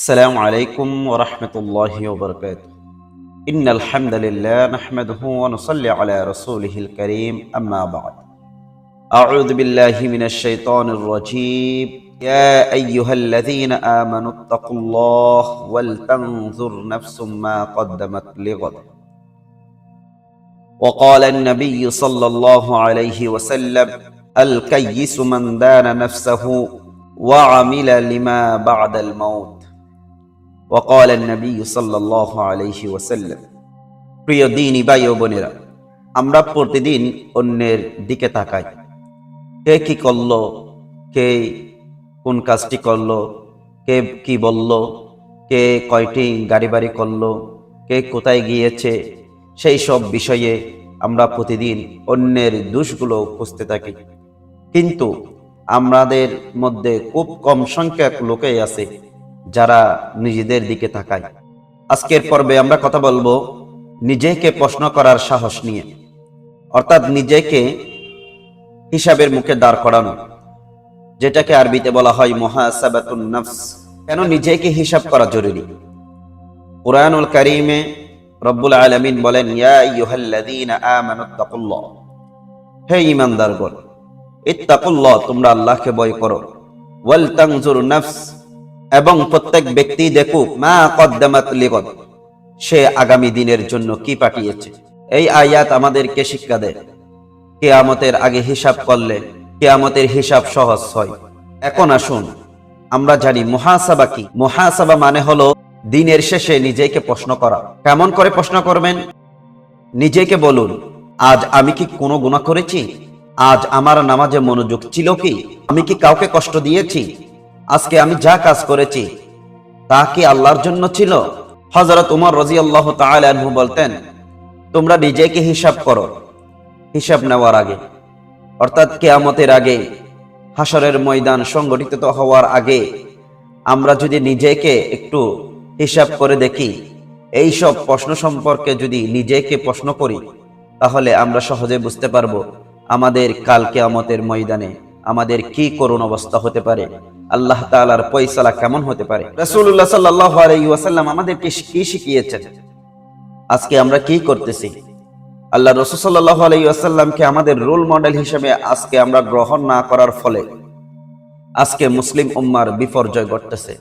السلام عليكم ورحمة الله وبركاته. إن الحمد لله نحمده ونصلي على رسوله الكريم أما بعد. أعوذ بالله من الشيطان الرجيم. يا أيها الذين آمنوا اتقوا الله ولتنظر نفس ما قدمت لغد. وقال النبي صلى الله عليه وسلم: الكيس من دان نفسه وعمل لما بعد الموت. وقال النبي صلى الله عليه وسلم. প্রিয় দ্বীনী ভাই ও বোনেরা, আমরা প্রতিদিন অন্যের দিকে তাকাই। কে কি করলো, কে কোন কাজটি করলো, কে কি বলল, কে কয়টি গাড়ি বাড়ি করলো, কে কোথায় গিয়েছে, সেই সব বিষয়ে আমরা প্রতিদিন অন্যের দোষগুলো খুঁজতে থাকি। কিন্তু আমাদের মধ্যে খুব কম সংখ্যক লোকই আছে যারা নিজেদের দিকে তাকায়। আজকের পর্বে আমরা কথা বলবো নিজেকে প্রশ্ন করার সাহস নিয়ে, অর্থাৎ নিজেকে হিসাবের মুখে দাঁড় করানো, যেটাকে আরবিতে বলা হয় মুহাসাবাতুন নফস। কেন নিজেকে হিসাব করা জরুরি? কুরআনুল কারীমে রব্বুল আলামিন বলেন, ইয়া আইয়ুহাল্লাযীনা আমানুত্তাকুল্লাহ, হে ঈমানদারগণ, ইত্তাকুল্লাহ, তোমরা আল্লাহকে ভয় করো। ওয়াল তানজুর নাফস, এবং প্রত্যেক ব্যক্তি দেখুক মা কদ্দামাত লিগদ, সে আগামী দিনের জন্য কি পাঠিয়েছে। এই আয়াত আমাদেরকে শিক্ষা দেয় কিয়ামতের আগে হিসাব করলে কিয়ামতের হিসাব সহজ হয়। এখন আসুন আমরা জানি মুহাসাবা কি। মুহাসাবা মানে হলো দিনের শেষে নিজেকে প্রশ্ন করা। কেমন করে প্রশ্ন করবেন? নিজেকে বলুন, আজ আমি কি কোনো গুনাহ করেছি? আজ আমার নামাজে মনোযোগ ছিল কি? আমি কি কাউকে কষ্ট দিয়েছি? আজকে আমি যা কাজ করেছি তা কি আল্লাহর জন্য ছিল? হযরত উমর রাদিয়াল্লাহু তাআলা আনহু বলতেন, তোমরা নিজেকে হিসাব করো হিসাব নেওয়ার আগে, অর্থাৎ কিয়ামতের আগে, হাসরের ময়দান সংগঠিত হওয়ার আগে আমরা যদি নিজেকে একটু হিসাব করে দেখি, এই সব প্রশ্ন সম্পর্কে যদি নিজেকে প্রশ্ন করি, তাহলে আমরা সহজে বুঝতে পারবো আমাদের কাল কিয়ামতের ময়দানে আমাদের কি করুণ অবস্থা হতে পারে, আল্লাহ তাআলার ফয়সালা কেমন হতে পারে। রাসূলুল্লাহ সাল্লাল্লাহু আলাইহি ওয়াসাল্লাম আমাদেরকে কি শিখিয়েছেন, আজকে আমরা কি করতেছি? আল্লাহ রাসূল সাল্লাল্লাহু আলাইহি ওয়াসাল্লামকে আমাদের রোল মডেল হিসেবে আজকে আমরা গ্রহণ না করার ফলে আজকে মুসলিম উম্মার বিপর্যয় ঘটতেছে।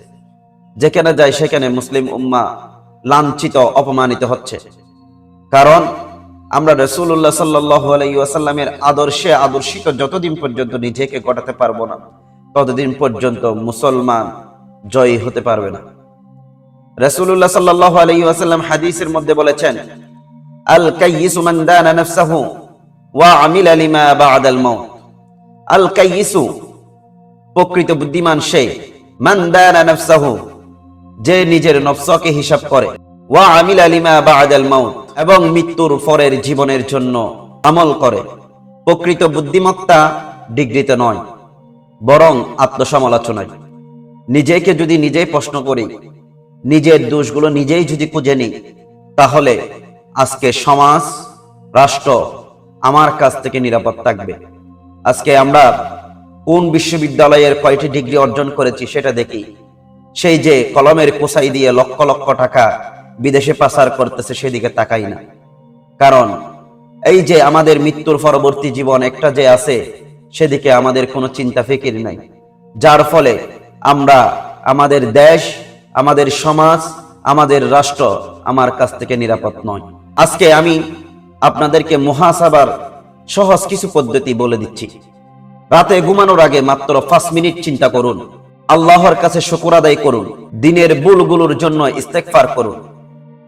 যেখানে যায় সেখানে মুসলিম উম্মাহ লাঞ্ছিত, অপমানিত হচ্ছে। কারণ আমরা রাসূলুল্লাহ সাল্লাল্লাহু আলাইহি ওয়াসাল্লামের আদর্শে আদর্শিত যতদিন পর্যন্ত নিজেকে গড়াতে পারবো না, ততদিন পর্যন্ত মুসলমান জয়ী হতে পারবে না। রাসূলুল্লাহ সাল্লাল্লাহু আলাইহি ওয়াসাল্লাম হাদিসের মধ্যে বলেছেন, আল কাইয়িসু মান দানা নাফসাহু ওয়া আমিলা লিমা বা'দাল মাউত। আল কাইয়িসু, প্রকৃত বুদ্ধিমান সে, মান দানা নাফসাহু, যে নিজের নফসকে হিসাব করে, ওয়া আমিলা লিমা বা'দাল মাউত, এবং মৃত্যুর পরের জীবনের জন্য আমল করে। প্রকৃত বুদ্ধিমত্তা ডিগ্রিতে নয়, বরং আত্মসমালোচনায়। নিজেকে যদি নিজেই প্রশ্ন করি, নিজের দোষগুলো নিজেই যদি খুঁজে নিই, তাহলে আজকে সমাজ, রাষ্ট্র আমার কাছ থেকে নিরাপদ থাকবে। আজকে আমরা কোন বিশ্ববিদ্যালয়ের কয়টি ডিগ্রি অর্জন করেছি সেটা দেখি। সেই যে কলমের কোসাই দিয়ে লক্ষ লক্ষ টাকা বিদেশে পাচার করতেছে, সেদিকে তাকাই না। কারণ এই যে আমাদের মৃত্যুর পরবর্তী জীবন একটা যে আছে, সেদিকে আমাদের কোনো চিন্তা ফিকির নাই। যার ফলে আমরা আমাদের দেশ, আমাদের সমাজ, আমাদের রাষ্ট্র আমার কাছ থেকে নিরাপদ নয়। আজকে আমি আপনাদেরকে মুহাসাবার সহজ কিছু পদ্ধতি বলে দিচ্ছি। রাতে ঘুমানোর আগে মাত্র 5 মিনিট চিন্তা করুন, আল্লাহর কাছে শুকর আদায় করুন, দিনের ভুলগুলোর জন্য ইস্তেগফার করুন,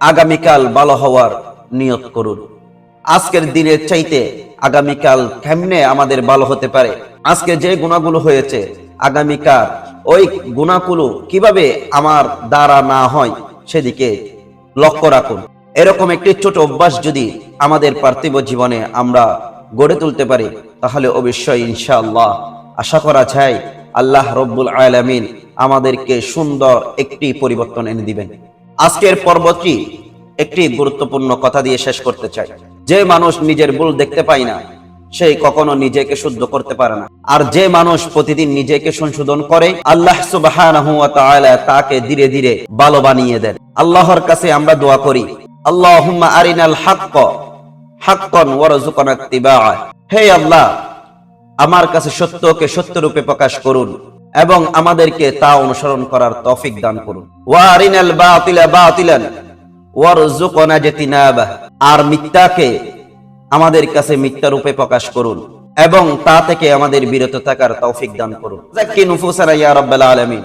আগামীকাল ভালো হওয়ার নিয়ত করুন। আজকের দিনের চাইতে আগামীকাল কেমনে আমাদের ভালো হতে পারে, আজকে যে গুনাহগুলো হয়েছে আগামীকাল ওই গুনাহগুলো কিভাবে আমার দ্বারা না হয় সেদিকে লক্ষ্য রাখুন। এরকম একটি ছোট অভ্যাস যদি আমাদের পার্থিব জীবনে আমরা গড়ে তুলতে পারি, তাহলে অবশ্যই ইনশাআল্লাহ আশা করা যায় আল্লাহ রব্বুল আলামিন আমাদেরকে সুন্দর একটি পরিবর্তন এনে দিবেন। আজকের পর্বটি একটি গুরুত্বপূর্ণ কথা দিয়ে শেষ করতে চাই। যে মানুষ নিজের ভুল দেখতে পায় না, সে কখনো নিজেকে শুদ্ধ করতে পারে না। আর যে মানুষ প্রতিদিন নিজেকে সংশোধন করে, আল্লাহ সুবহানাহু ওয়া তাআলা তাকে ধীরে ধীরে ভালো বানিয়ে দেন। আল্লাহর কাছে আমরা দোয়া করি, আল্লাহুম্মা আরিনাল হাক্ক হাক্কান ওয়ারযুকনা ইত্তিবাআ। হে আল্লাহ, আমার কাছে সত্যকে সত্যরূপে প্রকাশ করুন এবং আমাদেরকে তা অনুসরণ করার তৌফিক দান করুন। ওয়া আরিনাল বাতিলা বাতিলান ওয়ারযুকনা ইজতিনাবা। আর মিথ্যাকে আমাদের কাছে মিথ্যা রূপে প্রকাশ করুন এবং তা থেকে আমাদের বিরত থাকার তৌফিক দান করুন। যাক্কি নুফুসানা ইয়া রাব্বাল আলামিন।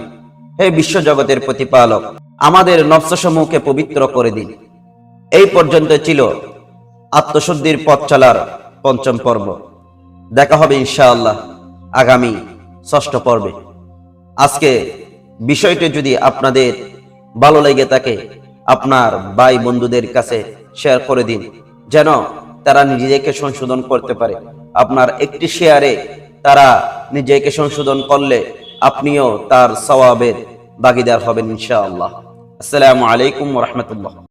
হে বিশ্ব জগতের প্রতিপালক, আমাদের নফসসমূহকে পবিত্র করে দিন। এই পর্যন্ত ছিল আত্মশুদ্ধির পথ চলার পঞ্চম পর্ব। দেখা হবে ইনশাআল্লাহ আগামী ষষ্ঠ পর্বে। আজকে বিষয়টি যদি আপনাদের ভালো লেগে থাকে, আপনার ভাই বন্ধুদের কাছে শেয়ার করে দিন, যেন তারা নিজেকে সংশোধন করতে পারে। আপনার একটি শেয়ারে তারা নিজেকে সংশোধন করলে আপনিও তার সওয়াবের ভাগীদার হবেন ইনশাআল্লাহ। আসসালামু আলাইকুম ওয়া রাহমাতুল্লাহ।